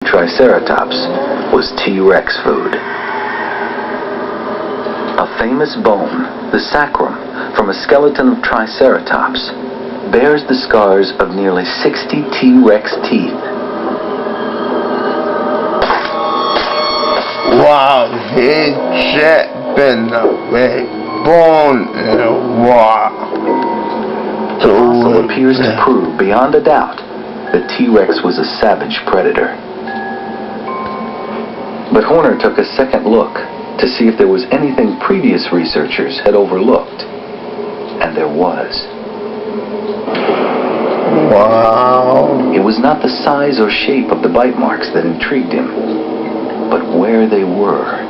Triceratops was T-Rex food. A famous bone, the sacrum, from a skeleton of Triceratops, bears the scars of nearly 60 T-Rex teeth. Wow, he been a big bone in a rock. The fossil appears to prove beyond a doubt that T-Rex was a savage predator. But Horner took a second look to see if there was anything previous researchers had overlooked. And there was. Wow. It was not the size or shape of the bite marks that intrigued him, but where they were.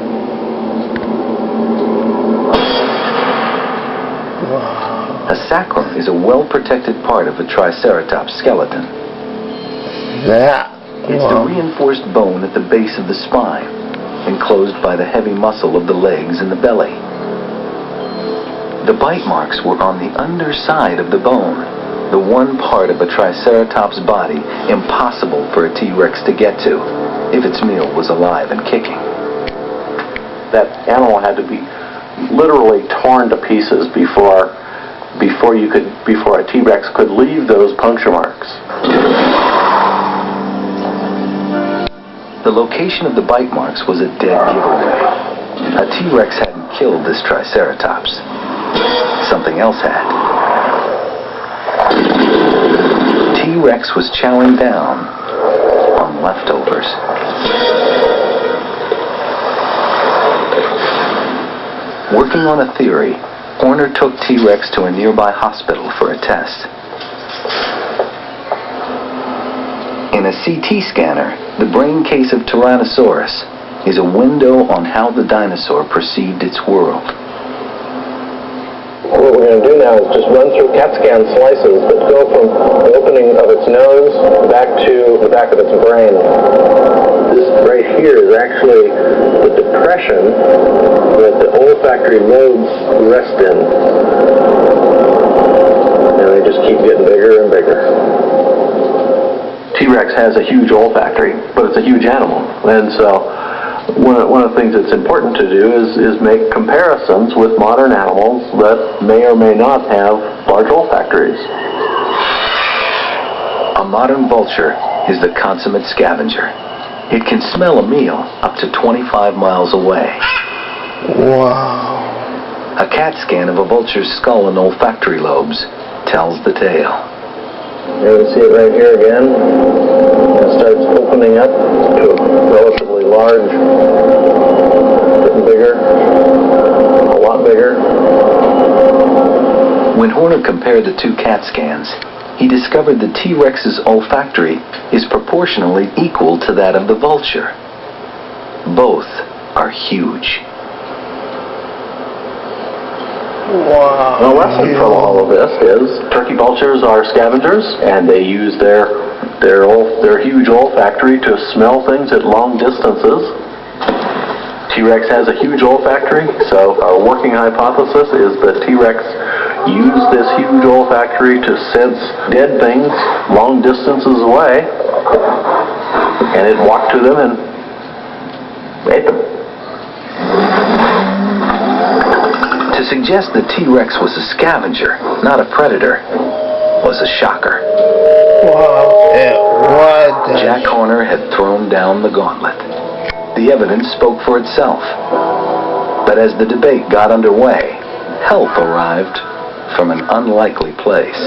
Wow. A sacrum is a well-protected part of a Triceratops skeleton. It's the reinforced bone at the base of the spine, enclosed by the heavy muscle of the legs and the belly. The bite marks were on the underside of the bone, the one part of a Triceratops body impossible for a T-Rex to get to if its meal was alive and kicking. That animal had to be literally torn to pieces before a T-Rex could leave those puncture marks. The location of the bite marks was a dead giveaway. A T-Rex hadn't killed this Triceratops. Something else had. T-Rex was chowing down on leftovers. Working on a theory, Horner took T-Rex to a nearby hospital for a test. In a CT scanner, the brain case of Tyrannosaurus is a window on how the dinosaur perceived its world. What we're going to do now is just run through CAT scan slices that go from the opening of its nose back to the back of its brain. This right here is actually the depression that the olfactory lobes rest in. And they just keep getting bigger and bigger. T-Rex has a huge olfactory, but it's a huge animal. And so one of the things that's important to do is make comparisons with modern animals that may or may not have large olfactories. A modern vulture is the consummate scavenger. It can smell a meal up to 25 miles away. Wow. A CAT scan of a vulture's skull and olfactory lobes tells the tale. You can see it right here again. It starts opening up to a relatively large, getting bigger, a lot bigger. When Horner compared the two CAT scans, he discovered the T-Rex's olfactory is proportionally equal to that of the vulture. Both are huge. Wow. The lesson from all of this is turkey vultures are scavengers, and they use their huge olfactory to smell things at long distances. T-Rex has a huge olfactory, so our working hypothesis is that T-Rex used this huge olfactory to sense dead things long distances away, and it walked to them and ate them. To suggest that T-Rex was a scavenger, not a predator, was a shocker. Wow. Jack Horner had thrown down the gauntlet. The evidence spoke for itself. But as the debate got underway, help arrived from an unlikely place.